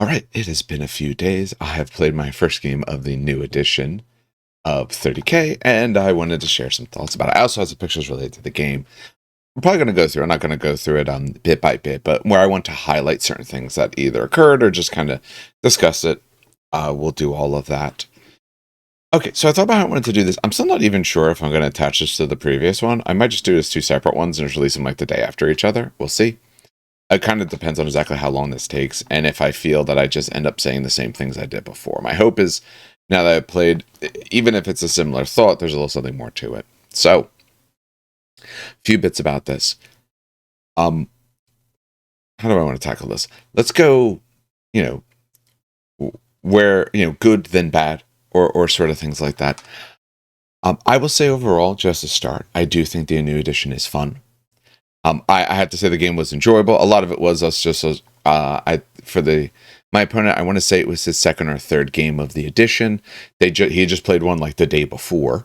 All right, it has been a few days. I have played my first game of the new edition of 30K, and I wanted to share some thoughts about it. I also have some pictures related to the game. I'm probably going to go through. I'm not going to go through it bit by bit, but where I want to highlight certain things that either occurred or just kind of discuss it, we'll do all of that. Okay, so I thought about how I wanted to do this. I'm still not even sure if I'm going to attach this to the previous one. I might just do it as two separate ones and just release them like the day after each other. We'll see. It kind of depends on exactly how long this takes, and if I feel that I just end up saying the same things I did before. My hope is, now that I've played, even if it's a similar thought, there's a little something more to it. So, a few bits about this. How do I want to tackle this? Let's go, you know, where, good then bad, or sort of things like that. I will say overall, just to start, I do think the new edition is fun. I had to say the game was enjoyable. A lot of it was us just my opponent. I want to say it was his second or third game of the edition. He just played one like the day before,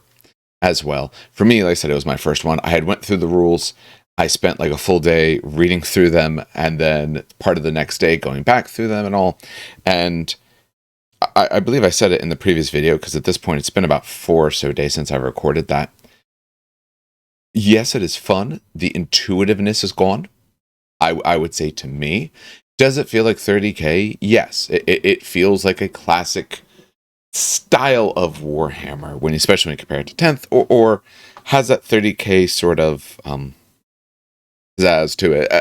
as well. For me, like I said, it was my first one. I had went through the rules. I spent like a full day reading through them, and then part of the next day going back through them and all. And I believe I said it in the previous video because at this point it's been about 4 or so days since I recorded that. Yes, it is fun. The intuitiveness is gone. I would say to me. Does it feel like 30K? Yes. It feels like a classic style of Warhammer, especially when compared to 10th, or has that 30K sort of zazz to it.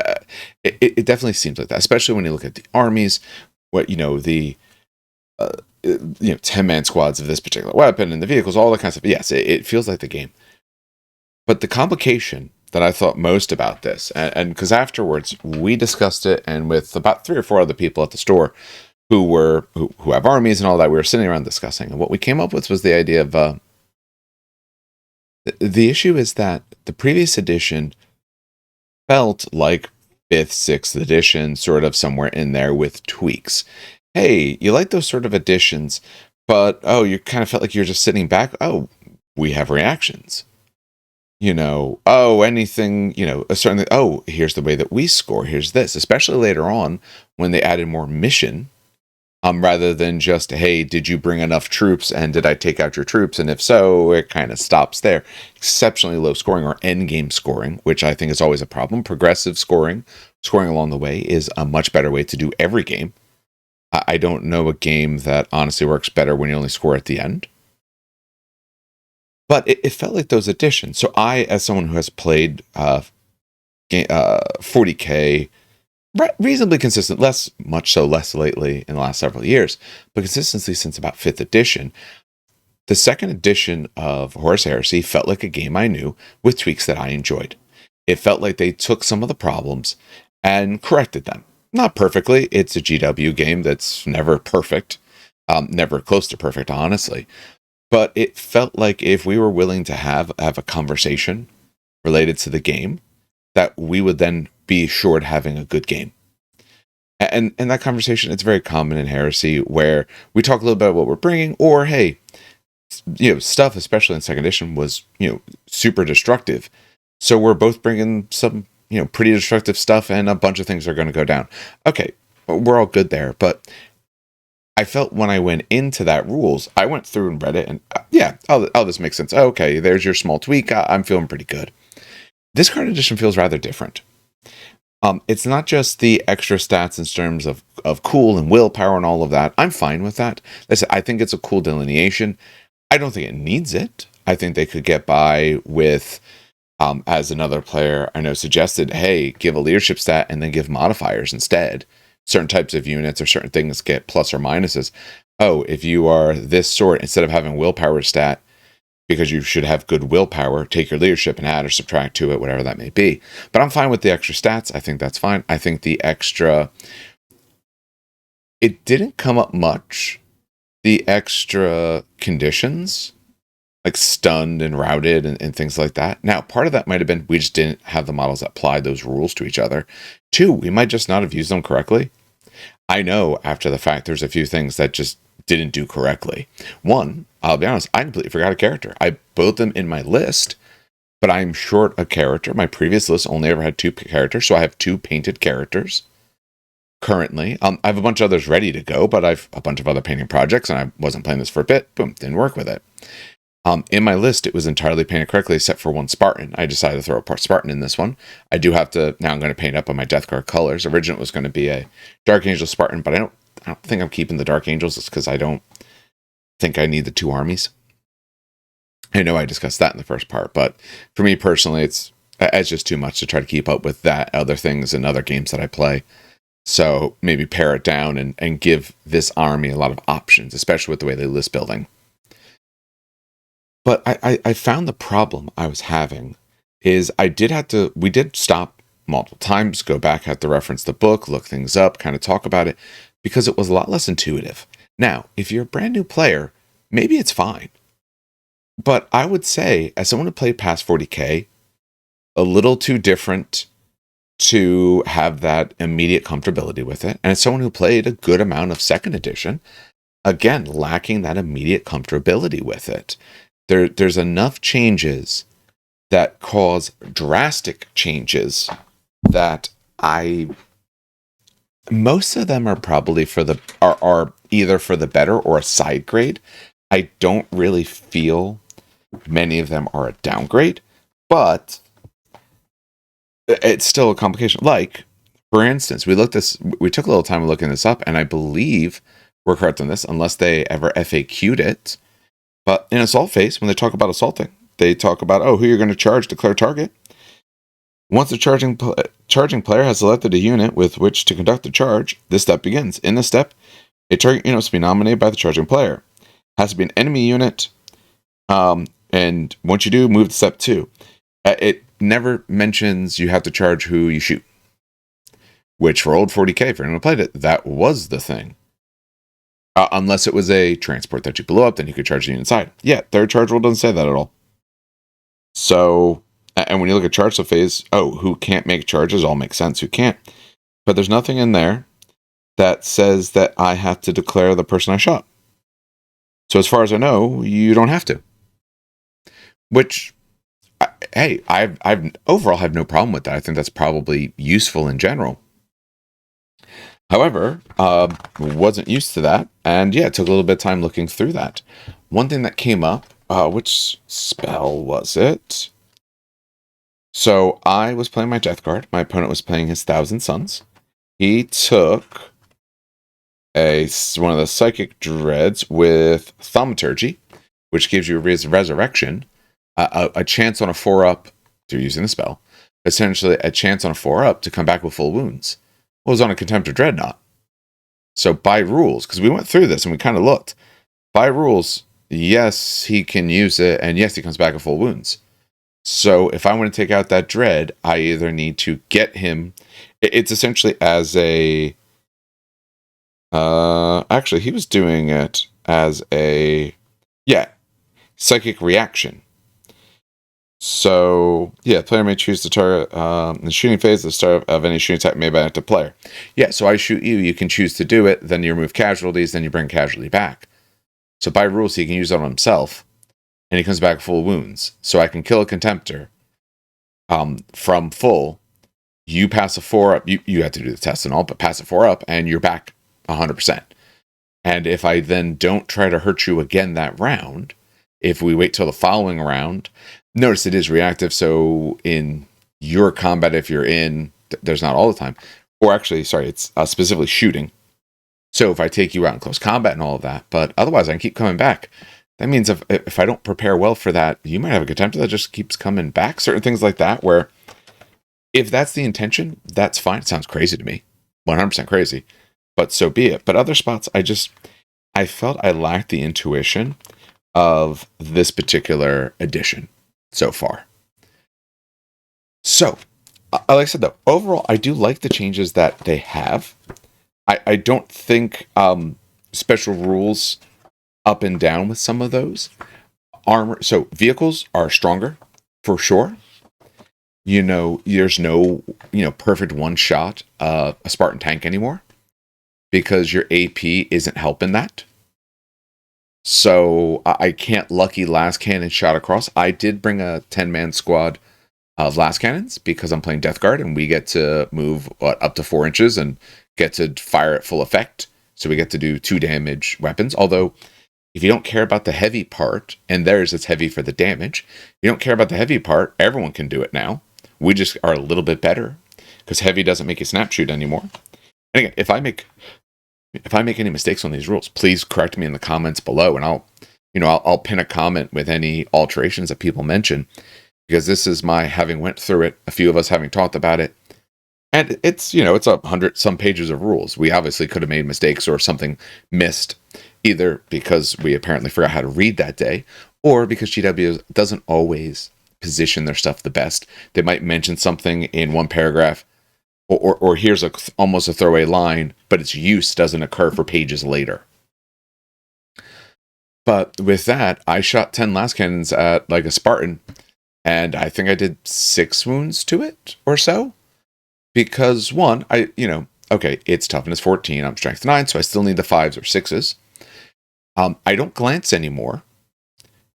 It definitely seems like that, especially when you look at the armies, the 10-man squads of this particular weapon and the vehicles, all that kind of stuff. Yes, it feels like the game. But the complication that I thought most about this, and because afterwards we discussed it, and with about 3 or 4 other people at the store who have armies and all that, we were sitting around discussing, and what we came up with was the idea of the issue is that the previous edition felt like 5th, 6th edition, sort of somewhere in there with tweaks. Hey, you like those sort of editions, but you kind of felt like you're just sitting back. Oh, we have reactions. Anything, a certain thing. Oh, here's the way that we score. Here's this, especially later on when they added more mission, rather than just, hey, did you bring enough troops and did I take out your troops? And if so, it kind of stops there. Exceptionally low scoring or end game scoring, which I think is always a problem. Progressive scoring along the way is a much better way to do every game. I don't know a game that honestly works better when you only score at the end. But it felt like those additions. So I, as someone who has played 40K, reasonably consistent, much less lately in the last several years, but consistency since about 5th edition, the second edition of Horus Heresy felt like a game I knew with tweaks that I enjoyed. It felt like they took some of the problems and corrected them. Not perfectly. It's a GW game that's never perfect, never close to perfect, honestly. But it felt like if we were willing to have a conversation related to the game, that we would then be assured having a good game. And that conversation, it's very common in Heresy, where we talk a little bit about what we're bringing, or hey, stuff, especially in second edition, was super destructive. So we're both bringing some pretty destructive stuff, and a bunch of things are going to go down. Okay, we're all good there, but I felt when I went into that rules, I went through and read it, and this makes sense. Okay, there's your small tweak. I'm feeling pretty good. This card edition feels rather different. It's not just the extra stats in terms of cool and willpower and all of that. I'm fine with that. Listen, I think it's a cool delineation. I don't think it needs it. I think they could get by with, as another player I know suggested, hey, give a leadership stat and then give modifiers instead. Certain types of units or certain things get plus or minuses. Oh, if you are this sort, instead of having willpower stat, because you should have good willpower, take your leadership and add or subtract to it, whatever that may be. But I'm fine with the extra stats. I think that's fine. I think the extra, it didn't come up much. The extra conditions, like stunned and routed and things like that. Now, part of that might have been we just didn't have the models that apply those rules to each other. 2, we might just not have used them correctly. I know after the fact there's a few things that just didn't do correctly. 1, I'll be honest, I completely forgot a character. I built them in my list, but I'm short a character. My previous list only ever had 2 characters, so I have 2 painted characters. currently. I have a bunch of others ready to go, but I've a bunch of other painting projects, and I wasn't playing this for a bit. Boom, didn't work with it. In my list, it was entirely painted correctly except for one Spartan. I decided to throw a part Spartan in this one. I do have to, now I'm going to paint up on my Death Guard colors. Originally, it was going to be a Dark Angel Spartan, but I don't think I'm keeping the Dark Angels just because I don't think I need the two armies. I know I discussed that in the first part, but for me personally, it's just too much to try to keep up with that, other things and other games that I play. So maybe pare it down and give this army a lot of options, especially with the way they list building. But I found the problem I was having is we did stop multiple times, go back, have to reference the book, look things up, kind of talk about it, because it was a lot less intuitive. Now, if you're a brand new player, maybe it's fine. But I would say, as someone who played past 40K, a little too different to have that immediate comfortability with it. And as someone who played a good amount of second edition, again, lacking that immediate comfortability with it. There's enough changes that cause drastic changes that most of them are probably are either for the better or a side grade. I don't really feel many of them are a downgrade, but it's still a complication. Like, for instance, we took a little time looking this up, and I believe we're correct on this, unless they ever FAQ'd it. But in Assault Phase, when they talk about assaulting, they talk about, who you're going to charge, declare target. Once the charging player has selected a unit with which to conduct the charge, this step begins. In this step, a target unit must be nominated by the charging player. Has to be an enemy unit, and once you do, move to step 2. It never mentions you have to charge who you shoot, which for old 40K, if anyone played it, that was the thing. Unless it was a transport that you blew up, then you could charge the unit inside. Yeah, third charge rule doesn't say that at all. So, and when you look at charge phase, who can't make charges all makes sense, who can't. But there's nothing in there that says that I have to declare the person I shot. So as far as I know, you don't have to. Which, I've overall have no problem with that. I think that's probably useful in general. However, wasn't used to that, and it took a little bit of time looking through that. One thing that came up, which spell was it? So I was playing my Death Guard. My opponent was playing his Thousand Suns. He took one of the Psychic Dreads with Thaumaturgy, which gives you Resurrection, a chance on a 4-up, through using the spell, essentially a chance on a 4-up to come back with full wounds. Was on a Contemptor Dreadnought. So by rules, because we went through this and we kind of looked, by rules, yes, he can use it, and yes, he comes back with full wounds. So if I want to take out that Dread, I either need to get him, it's essentially as a, actually he was doing it as a, Psychic Reaction. So, player may choose to target in the shooting phase, the start of any shooting attack made by an active player. So I shoot you, you can choose to do it, then you remove casualties, then you bring casualty back. So by rules, he can use it on himself, and he comes back full wounds. So I can kill a Contemptor from full. You pass a 4-up, you have to do the test and all, but pass a 4-up, and you're back 100%. And if I then don't try to hurt you again that round, if we wait till the following round, notice it is reactive, so in your combat, if you're in, there's not all the time. Or actually, it's specifically shooting. So if I take you out in close combat and all of that, but otherwise I can keep coming back. That means if I don't prepare well for that, you might have a Contemptor that just keeps coming back. Certain things like that, where if that's the intention, that's fine. It sounds crazy to me. 100% crazy. But so be it. But other spots, I felt I lacked the intuition of this particular edition so far. So, like I said though, overall, I do like the changes that they have. I don't think special rules up and down with some of those. So vehicles are stronger, for sure. There's no, perfect one-shot a Spartan tank anymore, because your AP isn't helping that. So I can't lucky last cannon shot across. I did bring a 10-man squad of last cannons because I'm playing Death Guard, and we get to move up to 4 inches and get to fire at full effect. So we get to do 2 damage weapons. Although, if you don't care about the heavy part, and theirs is heavy for the damage, if you don't care about the heavy part, everyone can do it now. We just are a little bit better, because heavy doesn't make you snap shoot anymore. And again, if I make any mistakes on these rules, please correct me in the comments below, and I'll pin a comment with any alterations that people mention, because this is my having went through it, a few of us having talked about it, and it's 100 some pages of rules. We obviously could have made mistakes or something missed, either because we apparently forgot how to read that day, or because GW doesn't always position their stuff the best. They might mention something in one paragraph, or here's almost a throwaway line, but its use doesn't occur for pages later. But with that, I shot 10 last cannons at like a Spartan, and I think I did 6 wounds to it or so. Because one, okay, it's toughness 14, I'm strength 9, so I still need the 5s or 6s. I don't glance anymore,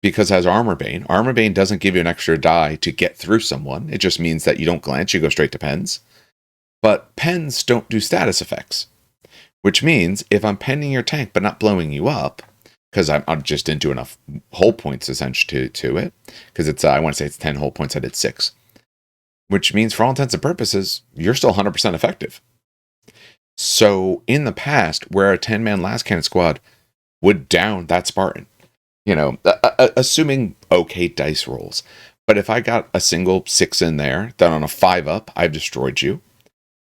because as Armor Bane doesn't give you an extra die to get through someone. It just means that you don't glance, you go straight to pens. But pens don't do status effects, which means if I'm penning your tank but not blowing you up, because I'm just into enough hull points essentially to it, because I want to say it's 10 hull points, I did 6. Which means for all intents and purposes, you're still 100% effective. So in the past, where a 10-man last cannon squad would down that Spartan, assuming okay dice rolls, but if I got a single 6 in there, then on a 5-up, I've destroyed you.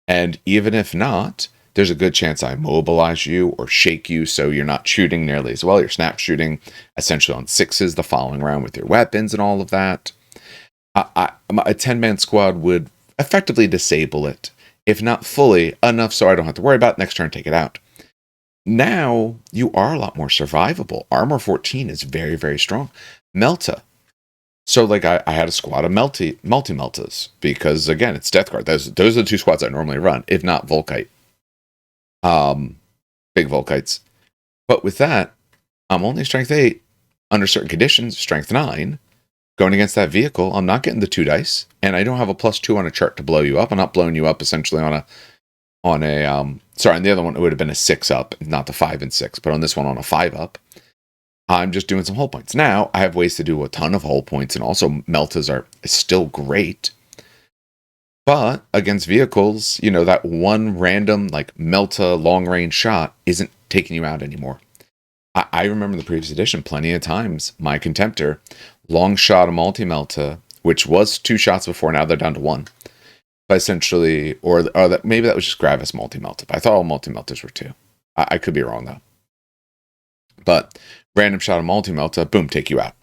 And even if not, there's a good chance I mobilize you or shake you so you're not shooting nearly as well. You're snap shooting essentially on 6s the following round with your weapons and all of that. A 10-man squad would effectively disable it, if not fully, enough so I don't have to worry about it. Next turn, take it out. Now, you are a lot more survivable. Armor 14 is very, very strong. Melta. So, like, I had a squad of multi-Meltas, because, again, it's Death Guard. Those are the 2 squads I normally run, if not Volkite. Big Volkites. But with that, I'm only strength 8, under certain conditions, strength 9. Going against that vehicle, I'm not getting the 2 dice, and I don't have a +2 on a chart to blow you up. I'm not blowing you up essentially on the other one it would have been a 6-up, not the 5 and 6, but on this one on a 5-up, I'm just doing some hull points. Now I have ways to do a ton of hull points, and also Meltas are still great. But against vehicles, that one random like Melta long range shot isn't taking you out anymore. I remember the previous edition plenty of times, my Contemptor long shot a multi-Melta, which was 2 shots before, now they're down to 1. But essentially, or that maybe that was just Gravis multi-Melta. I thought all multi-Meltas were 2. I could be wrong, though. But random shot of multi-Melta, boom, take you out.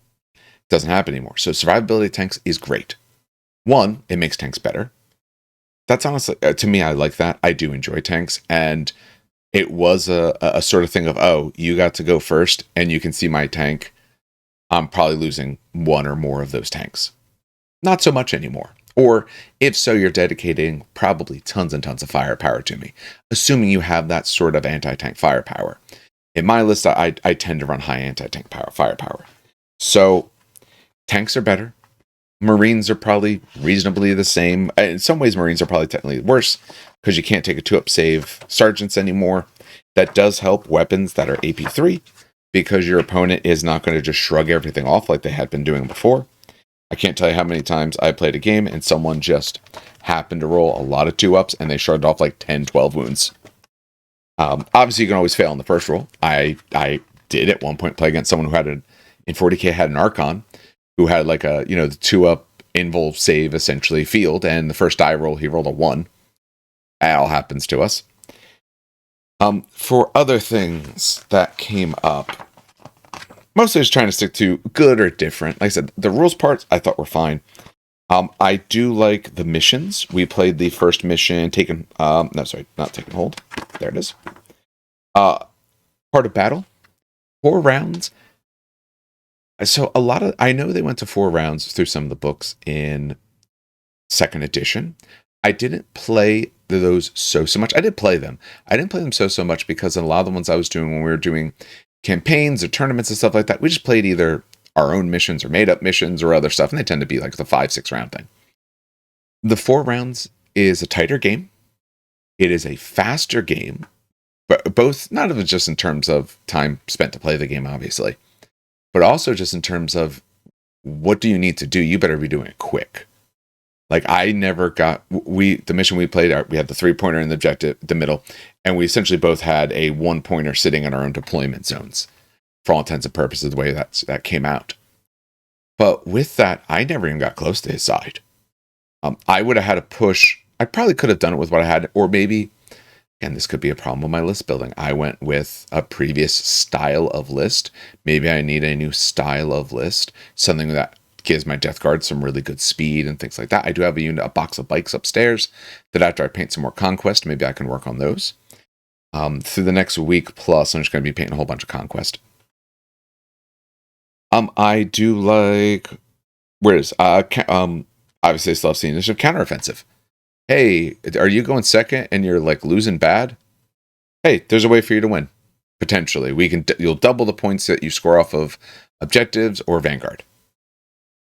Doesn't happen anymore. So survivability of tanks is great. One, it makes tanks better. That's honestly, to me, I like that. I do enjoy tanks, and it was a sort of thing of, oh, you got to go first, and you can see my tank. I'm probably losing 1 or more of those tanks. Not so much anymore. Or, if so, you're dedicating probably tons and tons of firepower to me, assuming you have that sort of anti-tank firepower. In my list, I tend to run high anti-tank firepower. So, tanks are better. Marines are probably reasonably the same. In some ways, Marines are probably technically worse, because you can't take a 2-up save sergeants anymore. That does help weapons that are AP3, because your opponent is not going to just shrug everything off like they had been doing before. I can't tell you how many times I played a game and someone just happened to roll a lot of 2-ups and they shrugged off like 10, 12 wounds. Obviously, you can always fail on the first roll. I did at one point play against someone who had in 40k had an Archon, who had like the 2-up invul save essentially field, and the first die roll he rolled a 1. That all happens to us. For other things that came up, mostly just trying to stick to good or different. Like I said, the rules parts I thought were fine. I do like the missions. We played the first mission, not taken hold. There it is. Part of battle, 4 rounds. So I know they went to 4 rounds through some of the books in 2nd edition. I didn't play those so much. I did play them. I didn't play them so much because in a lot of the ones I was doing when we were doing campaigns or tournaments and stuff like that, we just played either our own missions or made up missions or other stuff, and they tend to be like the 5-6 round thing. The 4 rounds is a tighter game. It is a faster game, but both, not even just in terms of time spent to play the game, obviously, but also just in terms of what do you need to do? You better be doing it quick. Like I never got, the mission we played, we had the 3-pointer in the objective, the middle, and we essentially both had a 1-pointer sitting in our own deployment zones for all intents and purposes, the way that came out. But with that, I never even got close to his side. I would have had to push. I probably could have done it with what I had, or maybe, and this could be a problem with my list building. I went with a previous style of list. Maybe I need a new style of list, something that gives my Death Guard some really good speed and things like that. I do have a box of bikes upstairs that after I paint some more Conquest, maybe I can work on those. Through the next week plus, I'm just going to be painting a whole bunch of Conquest. I do like, where is, obviously I still have the initiative counteroffensive. Hey, are you going second and you're like losing bad? Hey, there's a way for you to win. Potentially. You'll double the points that you score off of objectives or Vanguard.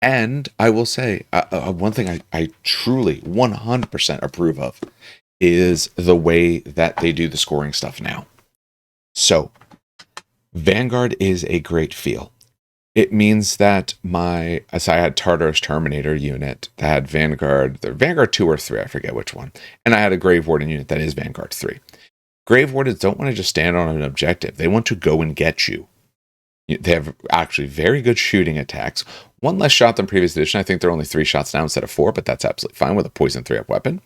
And I will say, one thing I truly 100% approve of is the way that they do the scoring stuff now. So, Vanguard is a great feel. It means that I had Tartarus Terminator unit that had Vanguard 2 or 3, I forget which one. And I had a Grave Warden unit that is Vanguard 3. Grave Wardens don't want to just stand on an objective. They want to go and get you. They have actually very good shooting attacks. One less shot than previous edition. I think they're only 3 shots now instead of 4, but that's absolutely fine with a poison 3-up weapon.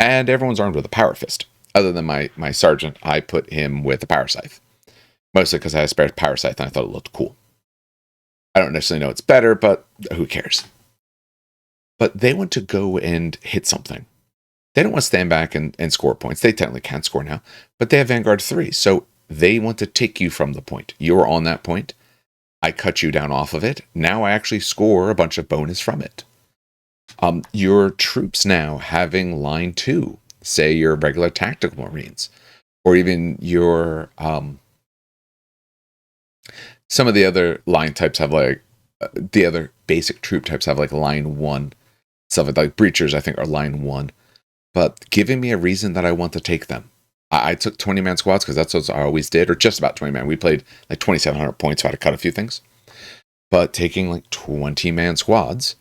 And everyone's armed with a Power Fist. Other than my sergeant, I put him with a Power Scythe. Mostly because I had a spare Power Scythe and I thought it looked cool. I don't necessarily know it's better, but who cares? But they want to go and hit something. They don't want to stand back and score points. They technically can't score now, but they have Vanguard 3, so they want to take you from the point. You're on that point. I cut you down off of it. Now I actually score a bunch of bonus from it. Your troops now having line 2, say your regular tactical Marines, or even your some of the other line types have like the other basic troop types have like line 1. Stuff like breachers, I think, are line 1. But giving me a reason that I want to take them. I took 20-man squads because that's what I always did, or just about 20-man. We played like 2,700 points, so I had to cut a few things. But taking like 20-man squads,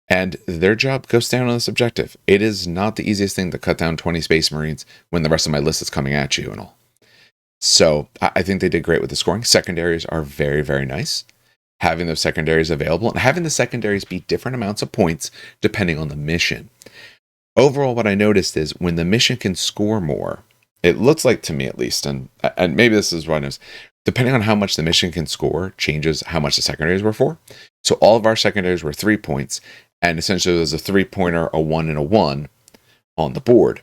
and their job goes down on this objective. It is not the easiest thing to cut down 20 Space Marines when the rest of my list is coming at you and all. So I think they did great with the scoring. Secondaries are very, very nice. Having those secondaries available and having the secondaries be different amounts of points depending on the mission. Overall, what I noticed is when the mission can score more, it looks like to me at least, and maybe this is what I noticed, depending on how much the mission can score, changes how much the secondaries were for. So all of our secondaries were 3 points, and essentially there's a 3-pointer, a 1, and a 1 on the board.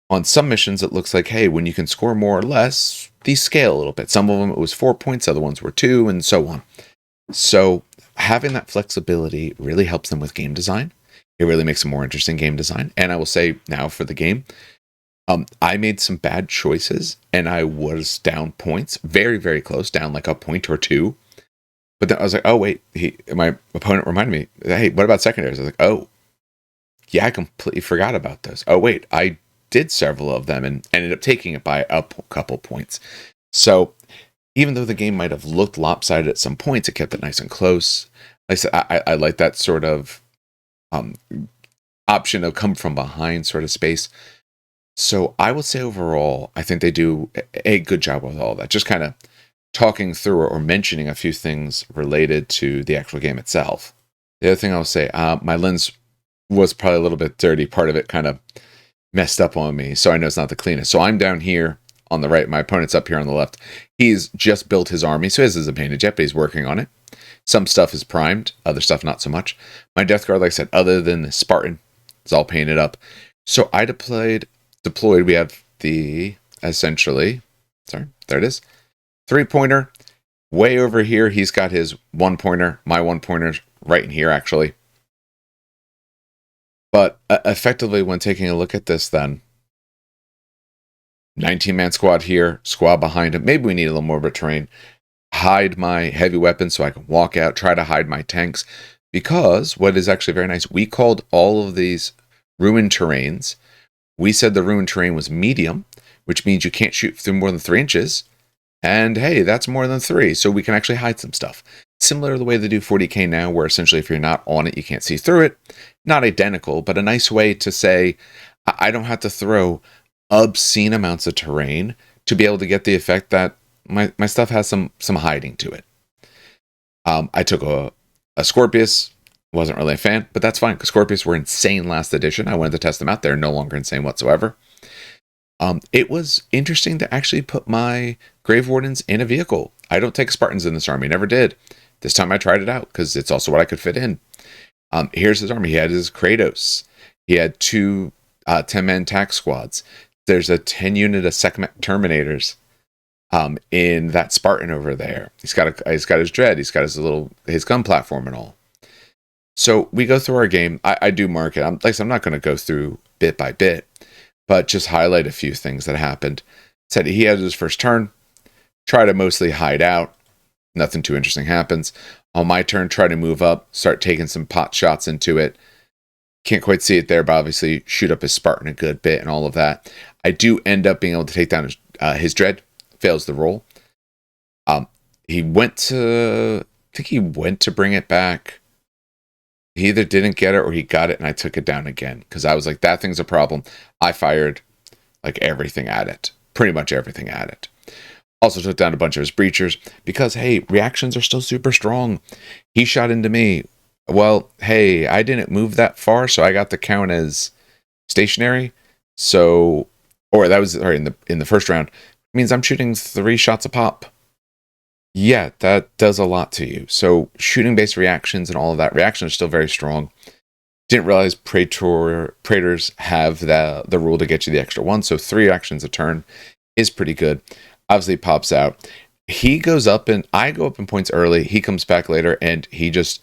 On some missions, it looks like, hey, when you can score more or less, these scale a little bit. Some of them, it was 4 points, other ones were 2, and so on. So having that flexibility really helps them with game design. It really makes a more interesting game design. And I will say now for the game, I made some bad choices, and I was down points, very, very close, down like a point or 2. But then I was like, oh, wait, my opponent reminded me, hey, what about secondaries? I was like, oh, yeah, I completely forgot about those. Oh, wait, I did several of them and ended up taking it by a couple points. So even though the game might have looked lopsided at some points, it kept it nice and close. Like I said, I like that sort of option of come from behind sort of space. So I would say overall, I think they do a good job with all that. Just kind of talking through or mentioning a few things related to the actual game itself. The other thing I'll say, my lens was probably a little bit dirty. Part of it kind of messed up on me, so I know it's not the cleanest. So I'm down here on the right. My opponent's up here on the left. He's just built his army, so his isn't painted yet, but he's working on it. Some stuff is primed, other stuff not so much. My Death Guard, like I said, other than the Spartan, is all painted up. So I deployed, we have the, essentially, sorry, there it is, 3-pointer. Way over here, he's got his 1-pointer. My 1-pointer's right in here, actually. But effectively, when taking a look at this, then 19-man squad here, squad behind him. Maybe we need a little more of a terrain. Hide my heavy weapons so I can walk out. Try to hide my tanks. Because what is actually very nice, we called all of these ruined terrains We said the ruined terrain was medium, which means you can't shoot through more than 3 inches. And hey, that's more than 3, so we can actually hide some stuff. Similar to the way they do 40K now, where essentially if you're not on it, you can't see through it. Not identical, but a nice way to say, I don't have to throw obscene amounts of terrain to be able to get the effect that my stuff has some hiding to it. I took a Scorpius, wasn't really a fan, but that's fine, because Scorpius were insane last edition. I wanted to test them out. They're no longer insane whatsoever. It was interesting to actually put my Grave Wardens in a vehicle. I don't take Spartans in this army, never did. This time I tried it out, because it's also what I could fit in. Here's his army. He had his Kratos. He had 2 10-man tack squads. There's a 10 unit of Sekhmet Terminators in that Spartan over there. He's got his Dread. He's got his gun platform and all. So we go through our game. I do mark it. I'm not going to go through bit by bit, but just highlight a few things that happened. Said he had his first turn. Try to mostly hide out. Nothing too interesting happens. On my turn, try to move up. Start taking some pot shots into it. Can't quite see it there, but obviously shoot up his Spartan a good bit and all of that. I do end up being able to take down his Dread. Fails the roll. He went to bring it back. He either didn't get it or he got it and I took it down again. Because I was like, that thing's a problem. I fired like everything at it. Pretty much everything at it. Also took down a bunch of his breachers. Because, hey, reactions are still super strong. He shot into me. Well, hey, I didn't move that far, so I got the count as stationary. So, or that was in the first round. It means I'm shooting 3 shots a pop. Yeah, that does a lot to you. So shooting-based reactions and all of that, reactions are still very strong. Didn't realize Praetors have the rule to get you the extra 1, so 3 actions a turn is pretty good. Obviously pops out. He goes up and I go up in points early. He comes back later and he just,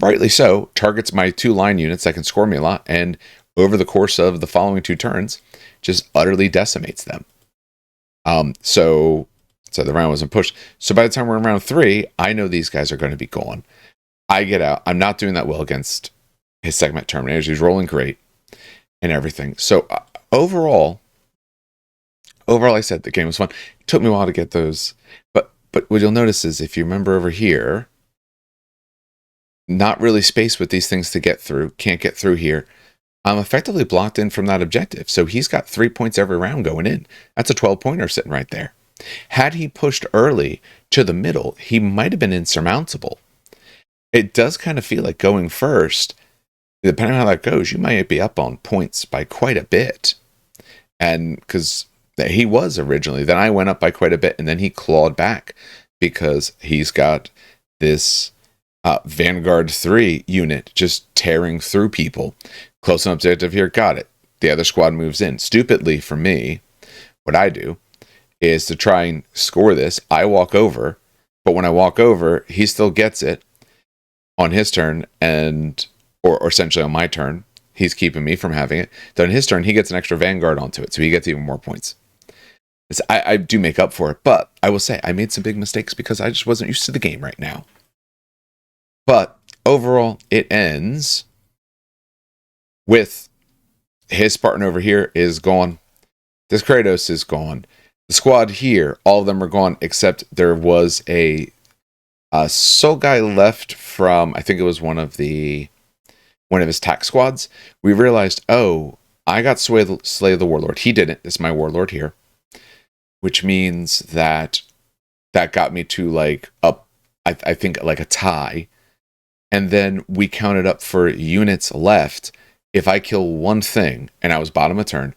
rightly so, targets my 2 line units that can score me a lot, and over the course of the following 2 turns, just utterly decimates them. So the round wasn't pushed. So by the time we're in round 3, I know these guys are going to be gone. I get out. I'm not doing that well against his Sekhmet Terminators. He's rolling great and everything. So overall, I said the game was fun. It took me a while to get those. But what you'll notice is if you remember over here, not really space with these things to get through. Can't get through here. I'm effectively blocked in from that objective. So he's got 3 points every round going in. That's a 12-pointer sitting right there. Had he pushed early to the middle, he might have been insurmountable. It does kind of feel like going first, depending on how that goes, you might be up on points by quite a bit. And because he was originally, then I went up by quite a bit, and then he clawed back because he's got this Vanguard 3 unit just tearing through people. Close enough objective here, got it. The other squad moves in. Stupidly for me, what I do is to try and score this. I walk over, but when I walk over, he still gets it on his turn, and or essentially on my turn. He's keeping me from having it. Then on his turn, he gets an extra Vanguard onto it, so he gets even more points. I do make up for it, but I will say I made some big mistakes because I just wasn't used to the game right now. But overall, it ends with his Spartan over here is gone. This Kratos is gone. The squad here, all of them are gone, except there was a soul guy left from, I think it was one of his tack squads. We realized, oh, I got Slay the Warlord. He didn't. It's my Warlord here. Which means that got me to like up, I think like a tie. And then we counted up for units left. If I kill one thing and I was bottom of turn,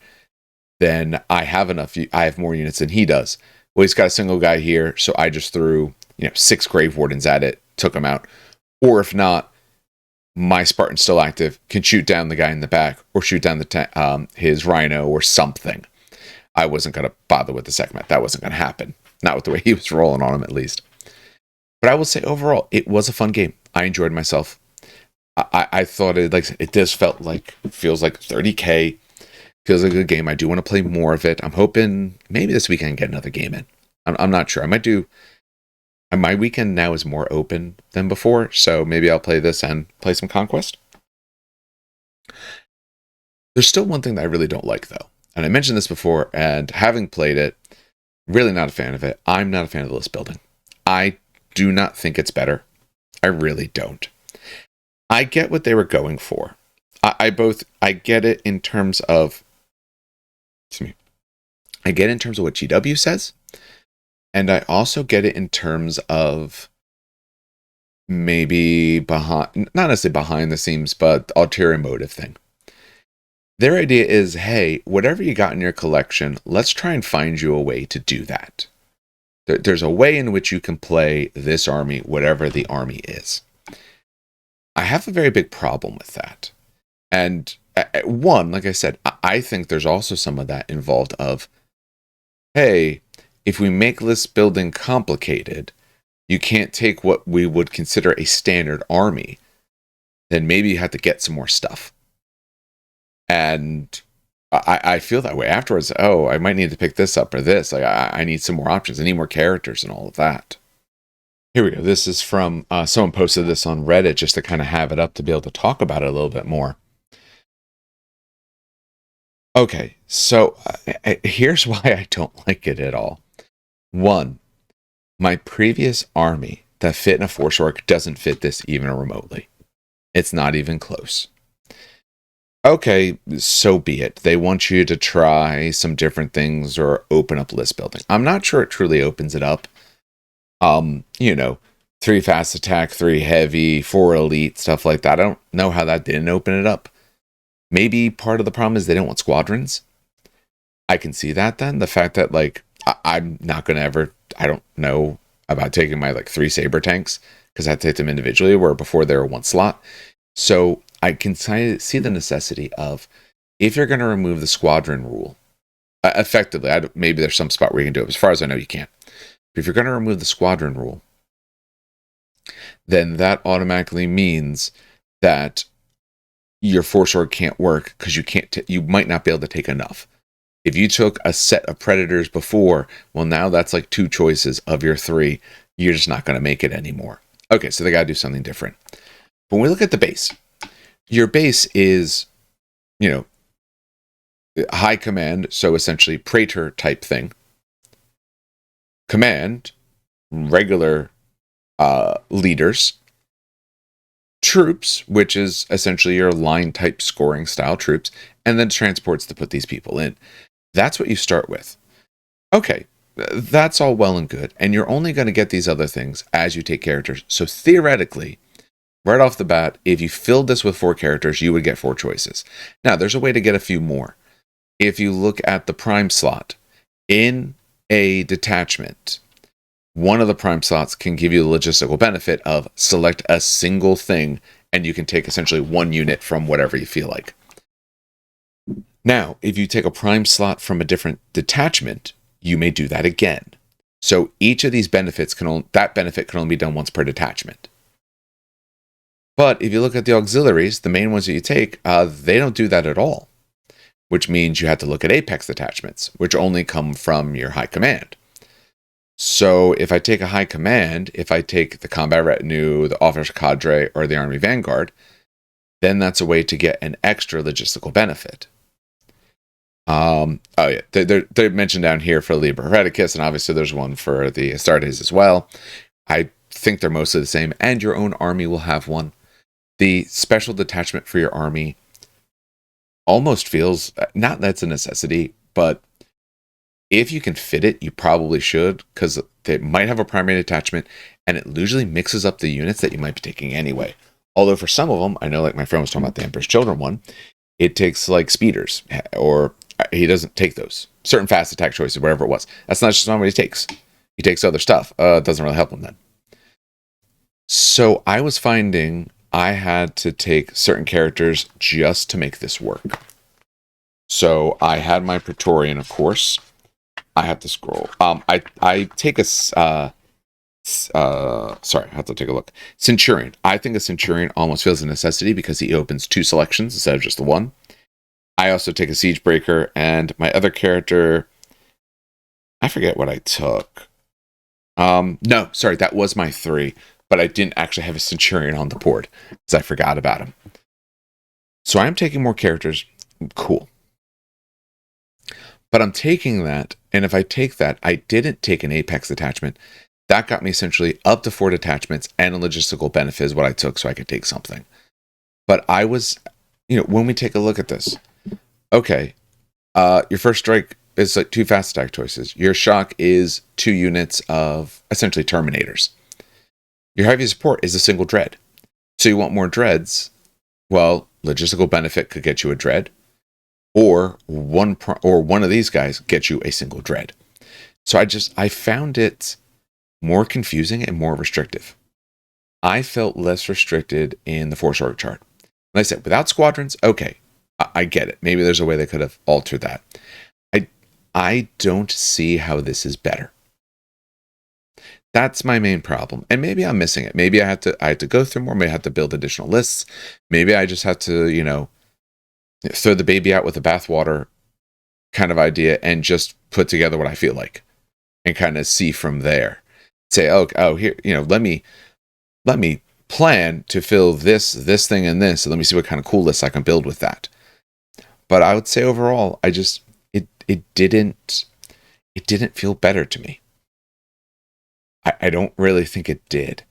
then I have more units than he does. Well, he's got a single guy here, so I just threw 6 Grave Wardens at it, took him out. Or if not, my Spartan's still active, can shoot down the guy in the back, or shoot down his Rhino or something. I wasn't going to bother with the Sekhmet. That wasn't going to happen. Not with the way he was rolling on him, at least. But I will say, overall, it was a fun game. I enjoyed myself. I thought it feels like 30K. Feels like a good game. I do want to play more of it. I'm hoping maybe this weekend get another game in. I'm not sure. I might do. My weekend now is more open than before, so maybe I'll play this and play some Conquest. There's still one thing that I really don't like, though. And I mentioned this before, and having played it, really not a fan of it. I'm not a fan of the list building. I do not think it's better. I really don't. I get what they were going for. I get it in terms of, excuse me, I get it in terms of what GW says, and I also get it in terms of maybe behind, not necessarily behind the scenes, but the ulterior motive thing. Their idea is, hey, whatever you got in your collection, let's try and find you a way to do that. There's a way in which you can play this army, whatever the army is. I have a very big problem with that. And one, like I said, I think there's also some of that involved of, hey, if we make list building complicated, you can't take what we would consider a standard army. Then maybe you have to get some more stuff. And I feel that way afterwards. Oh, I might need to pick this up or this. Like I need some more options. I need more characters and all of that. Here we go. This is from someone posted this on Reddit just to kind of have it up to be able to talk about it a little bit more. Okay, so here's why I don't like it at all. One, my previous army that fit in a Force Orc doesn't fit this even remotely. It's not even close. Okay, so be it. They want you to try some different things or open up list building. I'm not sure it truly opens it up. 3 fast attack, 3 heavy, 4 elite, stuff like that. I don't know how that didn't open it up. Maybe part of the problem is they don't want squadrons. I can see that then. The fact that, like, I'm not going to ever, I don't know about taking my, 3 saber tanks, because I have to take them individually, where before they were 1 slot. So I can see the necessity of, if you're going to remove the squadron rule, effectively, maybe there's some spot where you can do it. As far as I know, you can't. But if you're going to remove the squadron rule, then that automatically means that your Force Orc can't work because you might not be able to take enough. If you took a set of Predators before, well, now that's like 2 choices of your 3. You're just not going to make it anymore. Okay, so they got to do something different. When we look at the base, your base is, high command, so essentially Praetor type thing. Command, regular leaders. Troops, which is essentially your line type scoring style troops, and then transports to put these people in. That's what you start with. Okay, that's all well and good, and you're only going to get these other things as you take characters. So theoretically, right off the bat, if you filled this with 4 characters, you would get 4 choices. Now, there's a way to get a few more. If you look at the prime slot, in a detachment, one of the prime slots can give you the logistical benefit of select a single thing, and you can take essentially 1 unit from whatever you feel like. Now, if you take a prime slot from a different detachment, you may do that again. So each of these benefits that benefit can only be done once per detachment. But if you look at the auxiliaries, the main ones that you take, they don't do that at all, which means you have to look at apex detachments, which only come from your high command. So if I take a high command, if I take the combat retinue, the officer cadre, or the army vanguard, then that's a way to get an extra logistical benefit. They're mentioned down here for Liber Hereticus, and obviously there's one for the Astartes as well. I think they're mostly the same, and your own army will have one. The special detachment for your army almost feels, not that's a necessity, but if you can fit it, you probably should, because they might have a primary detachment, and it usually mixes up the units that you might be taking anyway. Although for some of them, I know, like my friend was talking about the Emperor's Children one, it takes like speeders, or he doesn't take those. Certain fast attack choices, whatever it was. That's not just what he takes. He takes other stuff. It doesn't really help him then. So I was finding I had to take certain characters just to make this work. So I had my Praetorian, of course. I have to scroll. I take a sorry, I have to take a look. Centurion. I think a Centurion almost feels a necessity because he opens 2 selections instead of just the 1. I also take a Siege Breaker, and my other character, I forget what I took. No, sorry, that was my 3, but I didn't actually have a Centurion on the board because I forgot about him. So I'm taking more characters Cool. But I'm taking that, and if I take that, I didn't take an Apex detachment. That got me essentially up to 4 detachments, and a logistical benefit is what I took so I could take something. But I was, when we take a look at this, okay, your first strike is like 2 fast attack choices. Your shock is 2 units of essentially Terminators. Your heavy support is a single dread. So you want more dreads. Well, logistical benefit could get you a dread, or one of these guys gets you a single dread. So I found it more confusing and more restrictive. I felt less restricted in the Force Org chart. Like I said, without squadrons, okay, I get it. Maybe there's a way they could have altered that. I don't see how this is better. That's my main problem. And maybe I'm missing it. Maybe I had to go through more. Maybe I had to build additional lists. Maybe I just had to, throw the baby out with the bathwater kind of idea and just put together what I feel like and kind of see from there. Say, oh, here, let me plan to fill this thing and this, and let me see what kind of cool lists I can build with that. But I would say overall, it didn't feel better to me. I don't really think it did.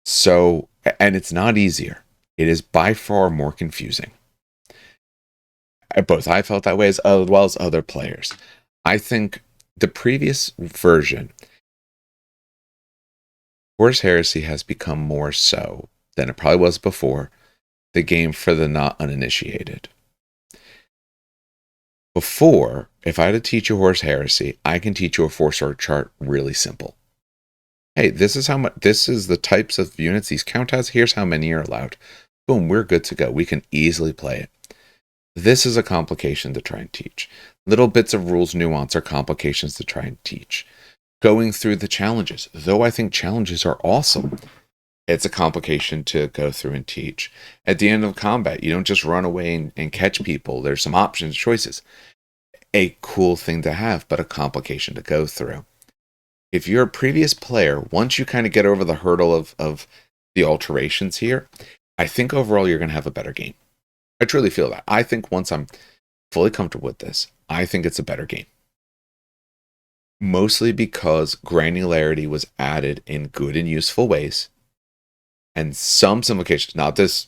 So, and it's not easier. It is by far more confusing. Both I felt that way as well as other players. I think the previous version, Horus Heresy, has become more so than it probably was before, the game for the not uninitiated. Before, if I had to teach you Horus Heresy, I can teach you a Force Org chart really simple. Hey, this is the types of units these count as. Here's how many are allowed. Boom, we're good to go. We can easily play it. This is a complication to try and teach. Little bits of rules nuance are complications to try and teach. Going through the challenges, though I think challenges are awesome, it's a complication to go through and teach. At the end of combat, you don't just run away and catch people. There's some options, choices. A cool thing to have, but a complication to go through. If you're a previous player, once you kind of get over the hurdle of the alterations here, I think overall you're going to have a better game. I truly feel that. I think once I'm fully comfortable with this, I think it's a better game. Mostly because granularity was added in good and useful ways, and some simplifications, not this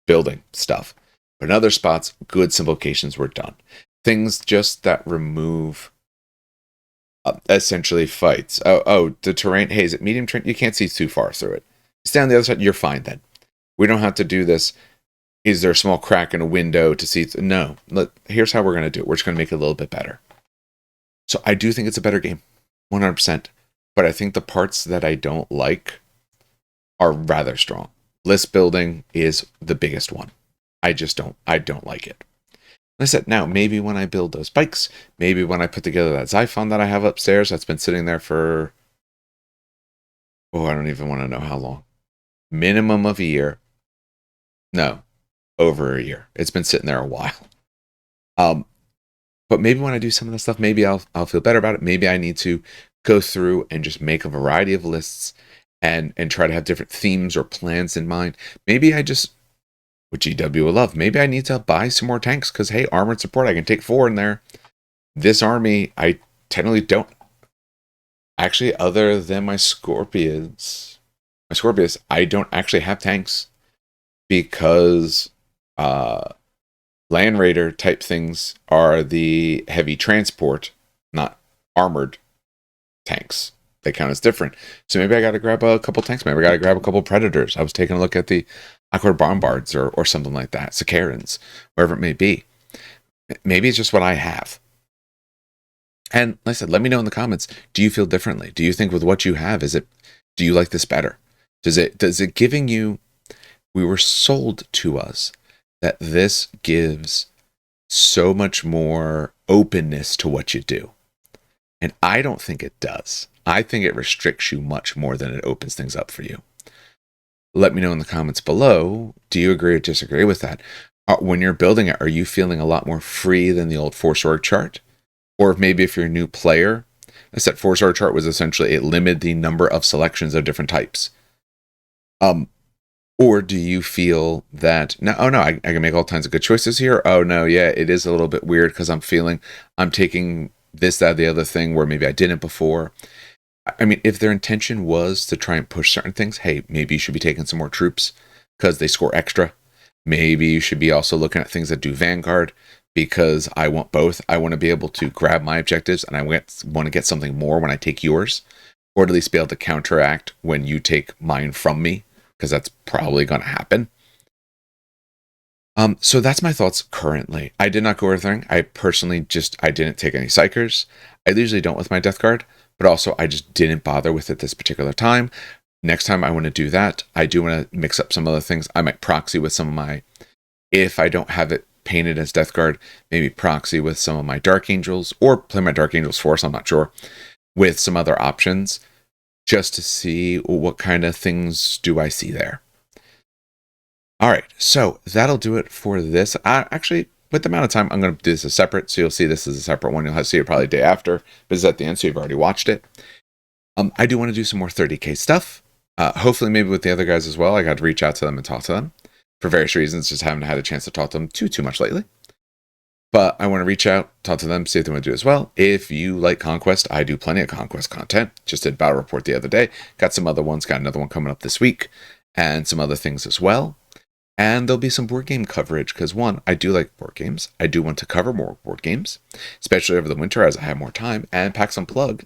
building stuff, but in other spots, good simplifications were done. Things just that remove essentially fights. Oh, the terrain. Hey, is it medium terrain? You can't see too far through it. Stay on the other side. You're fine then. We don't have to do this. Is there a small crack in a window to see? No. Here's how we're going to do it. We're just going to make it a little bit better. So I do think it's a better game, 100%. But I think the parts that I don't like are rather strong. List building is the biggest one. I don't like it. I said, now, maybe when I build those bikes, maybe when I put together that Xiphon that I have upstairs that's been sitting there for, I don't even want to know how long. Minimum of a year. No, over a year. It's been sitting there a while. But maybe when I do some of that stuff, maybe I'll feel better about it. Maybe I need to go through and just make a variety of lists and try to have different themes or plans in mind. Maybe I just, what GW will love, maybe I need to buy some more tanks because, hey, armored support, I can take 4 in there. This army, I technically don't. Actually, other than my Scorpius, I don't actually have tanks because Land Raider type things are the heavy transport, not armored tanks. They count as different. So maybe I got to grab a couple tanks. Maybe I got to grab a couple Predators. I was taking a look at the Aqua Bombards or something like that. Sicarans, wherever it may be. Maybe it's just what I have. And like I said, let me know in the comments. Do you feel differently? Do you think with what you have, do you like this better? Does it giving you, we were sold to us that this gives so much more openness to what you do. And I don't think it does. I think it restricts you much more than it opens things up for you. Let me know in the comments below. Do you agree or disagree with that? When you're building it, are you feeling a lot more free than the old Force Org chart? Or maybe if you're a new player, I said Force Org chart was essentially, it limited the number of selections of different types. Or do you feel that, no, oh no, I can make all kinds of good choices here? Oh no, yeah, it is a little bit weird because I'm feeling I'm taking this, that, the other thing where maybe I didn't before. I mean, if their intention was to try and push certain things, hey, maybe you should be taking some more troops because they score extra. Maybe you should be also looking at things that do Vanguard because I want both. I want to be able to grab my objectives and I want to get something more when I take yours, or at least be able to counteract when you take mine from me, because that's probably going to happen. So that's my thoughts currently. I did not go everything. I personally I didn't take any psychers. I usually don't with my death guard, but also I just didn't bother with it this particular time. Next time I want to do that. I do want to mix up some other things. I might proxy with some of my, if I don't have it painted as death guard, maybe proxy with some of my dark angels or play my dark angels force. I'm not sure, with some other options just to see what kind of things do I see there. All right, so that'll do it for this. Actually, with the amount of time, I'm going to do this as separate, so you'll see this as a separate one. You'll have to see it probably the day after, but it's at the end, so you've already watched it. I do want to do some more 30K stuff. Hopefully, maybe with the other guys as well. I got to reach out to them and talk to them for various reasons. Just haven't had a chance to talk to them too much lately. But I want to reach out, talk to them, see if they want to do it as well. If you like Conquest, I do plenty of Conquest content. Just did Battle Report the other day. Got some other ones. Got another one coming up this week, and some other things as well. And there'll be some board game coverage because, one, I do like board games. I do want to cover more board games, especially over the winter as I have more time. And PAX Unplugged,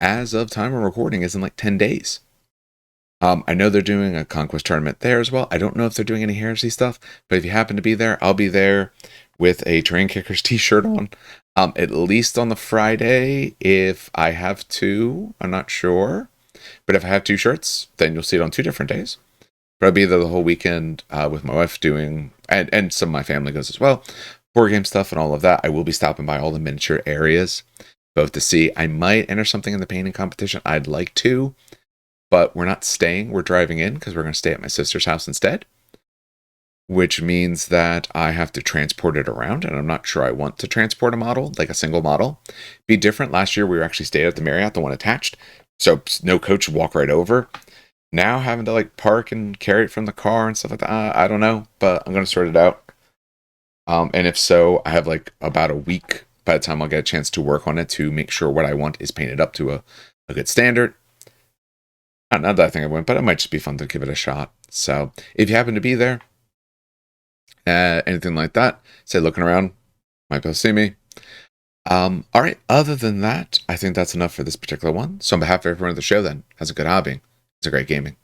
as of time of recording, is in like 10 days. I know they're doing a Conquest tournament there as well. I don't know if they're doing any Heresy stuff, but if you happen to be there, I'll be there with a Terrain Kickers t-shirt on. At least on the Friday, if I have two, I'm not sure. But if I have two shirts, then you'll see it on 2 different days. But I'll be there the whole weekend with my wife doing, and some of my family goes as well, board game stuff and all of that. I will be stopping by all the miniature areas, both to see. I might enter something in the painting competition. I'd like to, but we're not staying. We're driving in because we're going to stay at my sister's house instead, which means that I have to transport it around, and I'm not sure I want to transport a model, like a single model. Be different. Last year, we were actually stayed at the Marriott, the one attached, so no coach, walk right over. Now having to like park and carry it from the car and stuff like that, I don't know, but I'm going to sort it out. And if so, I have like about a week by the time I'll get a chance to work on it to make sure what I want is painted up to a good standard. Not that I think I won't, but it might just be fun to give it a shot. So if you happen to be there, anything like that, say looking around, might be able to see me. All right, other than that, I think that's enough for this particular one. So on behalf of everyone at the show then, has a good hobby. It's a great gaming.